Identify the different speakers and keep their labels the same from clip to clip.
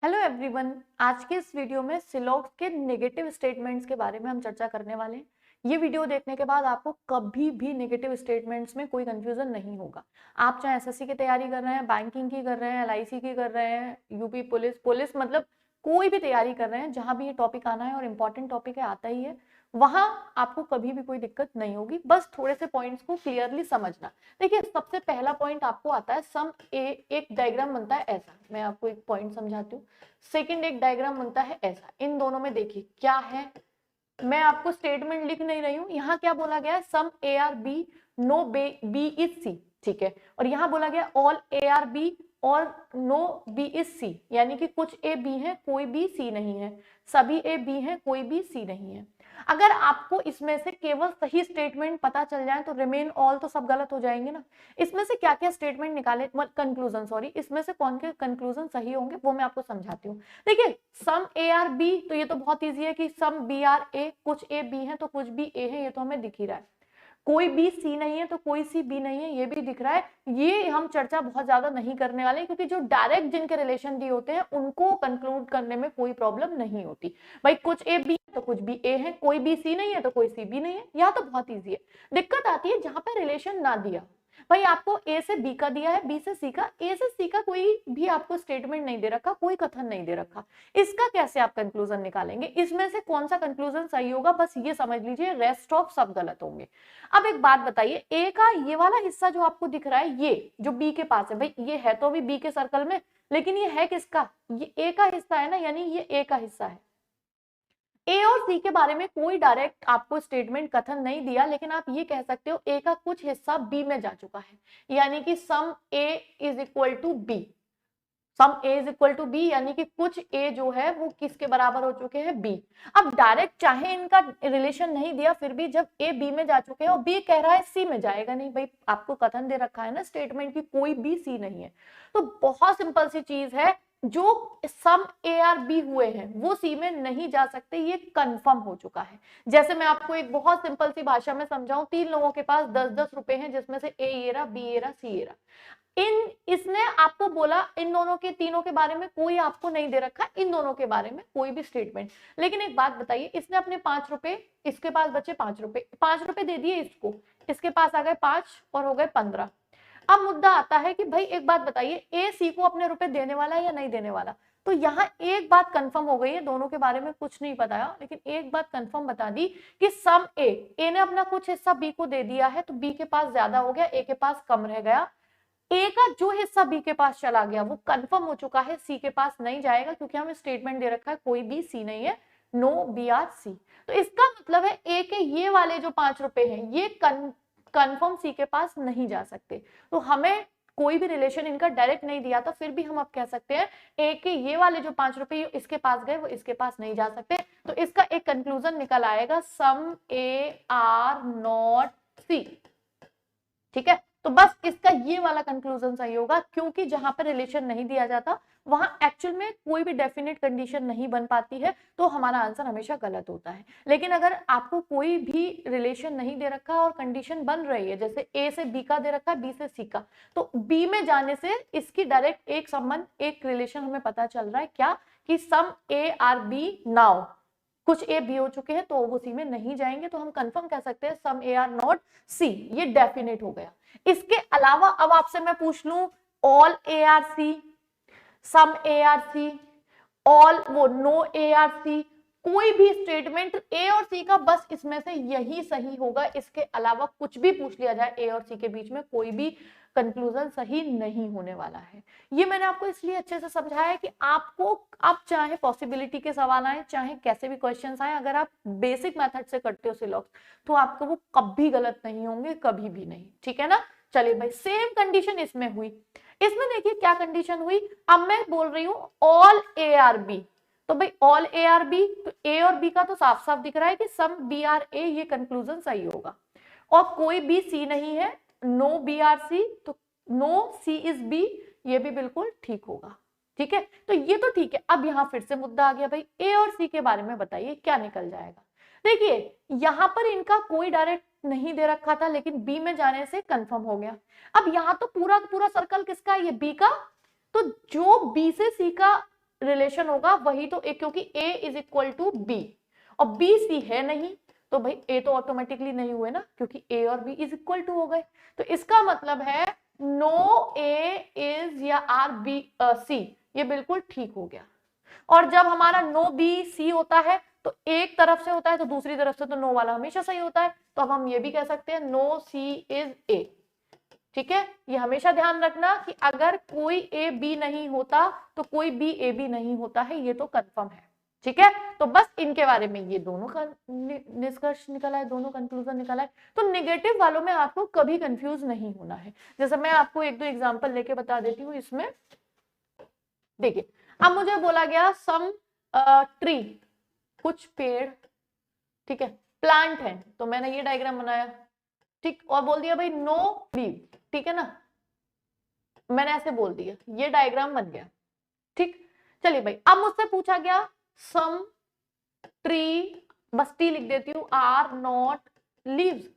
Speaker 1: Hello everyone, आज के इस वीडियो में सिलॉक्स के नेगेटिव स्टेटमेंट्स के बारे में हम चर्चा करने वाले हैं। ये वीडियो देखने के बाद आपको कभी भी नेगेटिव स्टेटमेंट्स में कोई कंफ्यूजन नहीं होगा। आप चाहे एसएससी की तैयारी कर रहे हैं, बैंकिंग की कर रहे हैं, एलआईसी की कर रहे हैं, यूपी पुलिस मतलब कोई भी तैयारी कर रहे हैं, जहां भी ये टॉपिक आना है और इम्पोर्टेंट टॉपिक है आता ही है, वहां आपको कभी भी कोई दिक्कत नहीं होगी। बस थोड़े से पॉइंट्स को क्लियरली समझना। देखिए, सबसे पहला पॉइंट आपको आता है सम ए। एक डायग्राम बनता है ऐसा, मैं आपको एक पॉइंट समझाती हूँ। सेकंड एक डायग्राम बनता है ऐसा। इन दोनों में देखिए क्या है, मैं आपको स्टेटमेंट लिख नहीं रही हूं। यहाँ क्या बोला गया है, some A are B, no B is C, ठीक है। और यहाँ बोला गया ऑल ए आर बी और नो बी इज सी, यानी कि कुछ ए बी है कोई बी सी नहीं है, सभी ए बी है कोई बी सी नहीं है। अगर आपको इसमें से केवल सही स्टेटमेंट पता चल जाए तो रिमेन ऑल तो सब गलत हो जाएंगे ना। इसमें से क्या क्या स्टेटमेंट निकाले, कंक्लूजन सॉरी, इसमें से कौन के कंक्लूजन सही होंगे वो मैं आपको समझाती हूँ। देखिए, सम ए आर बी, तो ये तो बहुत ईजी है कि सम बी आर ए, कुछ ए बी है तो कुछ बी ए है, ये तो हमें दिख ही रहा है। कोई बी सी नहीं है तो कोई सी बी नहीं है, ये भी दिख रहा है। ये हम चर्चा बहुत ज्यादा नहीं करने वाले, क्योंकि जो डायरेक्ट जिनके रिलेशन दिए होते हैं उनको कंक्लूड करने में कोई प्रॉब्लम नहीं होती। भाई कुछ ए बी है तो कुछ बी ए है, कोई बी सी नहीं है तो कोई सी बी नहीं है, यह तो बहुत ईजी है। दिक्कत आती है जहां पर रिलेशन ना दिया। भाई आपको ए से बी का दिया है, बी से सी का, ए से सी का कोई भी आपको स्टेटमेंट नहीं दे रखा, कोई कथन नहीं दे रखा। इसका कैसे आप कंक्लूजन निकालेंगे, इसमें से कौन सा कंक्लूजन सही होगा, बस ये समझ लीजिए, रेस्ट ऑफ सब गलत होंगे। अब एक बात बताइए, ए का ये वाला हिस्सा जो आपको दिख रहा है, ये जो बी के पास है, भाई ये है तो अभी बी के सर्कल में, लेकिन ये है किसका, ये ए का हिस्सा है ना, यानी ये ए का हिस्सा है। ए और सी के बारे में कोई डायरेक्ट आपको स्टेटमेंट कथन नहीं दिया, लेकिन आप ये कह सकते हो ए का कुछ हिस्सा बी में जा चुका है, यानी कि some A is equal to B. Some A is equal to B, यानी कि कुछ ए जो है वो किसके बराबर हो चुके हैं, बी। अब डायरेक्ट चाहे इनका रिलेशन नहीं दिया, फिर भी जब ए बी में जा चुके हैं और बी कह रहा है सी में जाएगा नहीं, भाई आपको कथन दे रखा है ना स्टेटमेंट की कोई बी सी नहीं है, तो बहुत सिंपल सी चीज है, जो सम ए आर बी हुए हैं वो सी में नहीं जा सकते, ये कंफर्म हो चुका है। जैसे मैं आपको एक बहुत सिंपल सी भाषा में समझाऊं, तीन लोगों के पास 10-10 रुपए हैं, जिसमें से ए ये रहा, बी ये रहा, सी ये रहा। इसने आपको बोला इन दोनों के, तीनों के बारे में कोई आपको नहीं दे रखा, इन दोनों के बारे में कोई भी स्टेटमेंट। लेकिन एक बात बताइए, इसने अपने 5 रुपए, इसके पास बचे 5 रुपए, 5 रुपए दे दिए इसको, इसके पास आ गए 5 और हो गए 15। अब मुद्दा आता है कि भाई एक बात बताइए, ए सी को अपने रुपए देने वाला है या नहीं देने वाला। तो यहाँ एक बात कंफर्म हो गई है, दोनों के बारे में कुछ नहीं बताया, लेकिन एक बात कंफर्म बता दी कि सम ए ने अपना कुछ हिस्सा बी को दे दिया है, तो बी के पास ज्यादा हो गया, ए के पास कम रह गया। ए का जो हिस्सा बी के पास चला गया वो कंफर्म हो चुका है, सी के पास नहीं जाएगा, क्योंकि हमें स्टेटमेंट दे रखा है कोई बी सी नहीं है, नो बी आर सी। तो इसका मतलब है ए के ये वाले जो 5 रुपए हैं ये कंफर्म सी के पास नहीं जा सकते। तो हमें कोई भी रिलेशन इनका डायरेक्ट नहीं दिया था, फिर भी हम अब कह सकते हैं ए के ये वाले जो 5 रुपए इसके पास गए वो इसके पास नहीं जा सकते। तो इसका एक कंक्लूजन निकल आएगा, सम ए आर नॉट सी। ठीक है, तो बस इसका ये वाला कंक्लूजन सही होगा, क्योंकि जहां पर रिलेशन नहीं दिया जाता वहां एक्चुअल में कोई भी डेफिनेट कंडीशन नहीं बन पाती है, तो हमारा आंसर हमेशा गलत होता है। लेकिन अगर आपको कोई भी रिलेशन नहीं दे रखा और कंडीशन बन रही है, जैसे ए से बी का दे रखा है, बी से सी का, तो बी में जाने से इसकी डायरेक्ट एक संबंध, एक रिलेशन हमें पता चल रहा है, क्या कि some A are B now, कुछ ए बी हो चुके हैं तो वो सी में नहीं जाएंगे, तो हम कंफर्म कह सकते हैं सम ए आर नॉट सी, ये डेफिनेट हो गया। इसके अलावा अब आपसे मैं पूछ लूं, all A are C, some A are C, all वो नो ए आर सी, कोई भी स्टेटमेंट ए और सी का बस इसमें से यही सही होगा, इसके अलावा कुछ भी पूछ लिया जाए ए और सी के बीच में कोई भी कंक्लूजन सही नहीं होने वाला है। ये मैंने आपको इसलिए अच्छे से समझाया है कि आपको, आप चाहे पॉसिबिलिटी के सवाल आए, चाहे कैसे भी क्वेश्चंस आए, अगर आप बेसिक मेथड से करते हो सिलॉक्स, तो आपको वो कभी गलत नहीं होंगे, कभी भी नहीं। ठीक है ना। चलिए भाई, सेम कंडीशन इसमें हुई। इसमें देखिए क्या कंडीशन हुई, अब मैं बोल रही हूं ऑल ए आर बी, तो भाई ऑल ए आर बी, तो ए और बी का तो साफ साफ दिख रहा है कि सम बी आर ए, ये कंक्लूजन सही होगा। और कोई बी सी नहीं है, नो बी आर सी, तो नो सी इज बी, ये भी बिल्कुल ठीक होगा। ठीक है, तो ये तो ठीक है। अब यहां फिर से मुद्दा आ गया, भाई ए और सी के बारे में बताइए क्या निकल जाएगा। देखिए यहां पर इनका कोई डायरेक्ट नहीं दे रखा था, लेकिन बी में जाने से कंफर्म हो गया। अब यहां तो पूरा पूरा सर्कल किसका है, ये बी का, तो जो बी से सी का रिलेशन होगा वही तो ए, क्योंकि ए इज इक्वल टू बी और बी सी है नहीं, तो भाई ए तो ऑटोमेटिकली नहीं हुए ना, क्योंकि ए और बी इज इक्वल टू हो गए। तो इसका मतलब है नो ए इज या आर बी सी, ये बिल्कुल ठीक हो गया। और जब हमारा नो बी सी होता है तो एक तरफ से होता है तो दूसरी तरफ से तो नो वाला हमेशा सही होता है, तो अब हम ये भी कह सकते हैं नो सी इज ए। ठीक है, ये हमेशा ध्यान रखना कि अगर कोई ए बी नहीं होता तो कोई बी ए बी नहीं होता है, ये तो कंफर्म है। ठीक है, तो बस इनके बारे में ये दोनों का निष्कर्ष निकला है, दोनों कंक्लूजन निकला है। तो नेगेटिव वालों में आपको कभी कंफ्यूज नहीं होना है। जैसे मैं आपको एक दो एग्जांपल लेके बता देती हूँ इसमें। देखिए, अब मुझे बोला गया सम ट्री, कुछ पेड़, ठीक है, प्लांट है, तो मैंने ये डायग्राम बनाया, ठीक, और बोल दिया भाई नो लीव, ठीक है ना, मैंने ऐसे बोल दिया, ये डायग्राम बन गया। ठीक, चलिए भाई, अब मुझसे पूछा गया सम ट्री, बस टी लिख देती हूँ, आर नॉट लीव्स।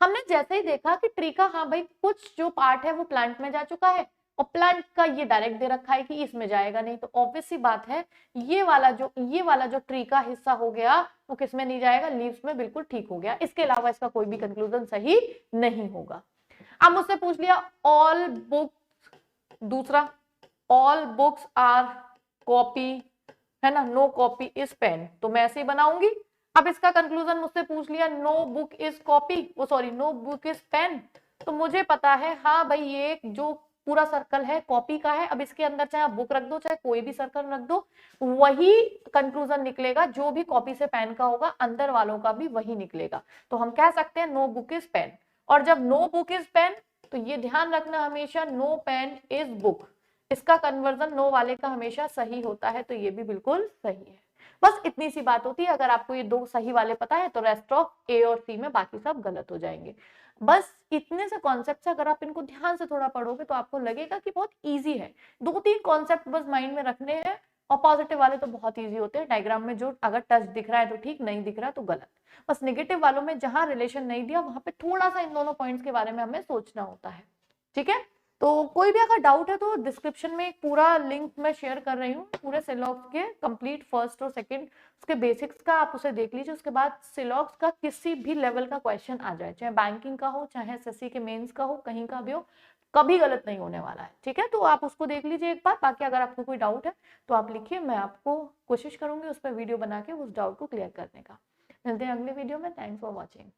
Speaker 1: हमने जैसे ही देखा कि ट्री का, हाँ भाई, कुछ जो पार्ट है वो प्लांट में जा चुका है और प्लांट का ये डायरेक्ट दे रखा है कि इसमें जाएगा नहीं, तो ऑब्वियस सी बात है ये वाला जो ट्री का हिस्सा हो गया वो किस में नहीं जाएगा, लीव्स में, बिल्कुल ठीक हो गया। इसके अलावा इसका कोई भी कंक्लूजन सही नहीं होगा। अब मुझसे पूछ लिया ऑल बुक्स, दूसरा ऑल बुक्स आर कॉपी, है ना, नो कॉपी इज पेन, तो मैं ऐसे ही बनाऊंगी। अब इसका कंक्लूजन मुझसे पूछ लिया नो बुक इज कॉपी, वो sorry no book is pen, तो मुझे पता है हाँ भाई ये जो पूरा सर्कल है कॉपी का है। अब इसके अंदर चाहे आप बुक रख दो चाहे कोई भी सर्कल रख दो, वही कंक्लूजन निकलेगा, जो भी कॉपी से पेन का होगा अंदर वालों का भी वही निकलेगा। तो हम कह सकते हैं नो बुक इज पेन। और जब नो बुक इज पेन, तो ये ध्यान रखना हमेशा नो पेन इज बुक, इसका कन्वर्जन नो वाले का हमेशा सही होता है, तो ये भी बिल्कुल सही है। बस इतनी सी बात होती है। अगर आपको ये दो सही वाले पता है तो रेस्ट ऑफ ए और सी में बाकी सब गलत हो जाएंगे। बस इतने से कॉन्सेप्ट, अगर आप इनको ध्यान से थोड़ा पढ़ोगे तो आपको लगेगा कि बहुत इजी है। दो तीन कॉन्सेप्ट बस माइंड में रखने हैं, और पॉजिटिव वाले तो बहुत इजी होते हैं। डायग्राम में जो अगर टच दिख रहा है तो ठीक, नहीं दिख रहा है तो गलत। बस नेगेटिव वालों में जहां रिलेशन नहीं दिया वहां पे थोड़ा सा इन दोनों पॉइंट्स के बारे में हमें सोचना होता है। ठीक है, तो कोई भी अगर डाउट है तो डिस्क्रिप्शन में एक पूरा लिंक मैं शेयर कर रही हूँ पूरे सिलॉक्स के कंप्लीट फर्स्ट और सेकंड, उसके बेसिक्स का, आप उसे देख लीजिए। उसके बाद सिलॉक्स का किसी भी लेवल का क्वेश्चन आ जाए, चाहे बैंकिंग का हो चाहे एसएससी के मेंस का हो, कहीं का भी हो, कभी गलत नहीं होने वाला है। ठीक है, तो आप उसको देख लीजिए एक बार। बाकी अगर आपको कोई डाउट है तो आप लिखिए, मैं आपको कोशिश करूंगी उस पर वीडियो बना के उस डाउट को क्लियर करने का। मिलते हैं अगले वीडियो में। Thanks for watching.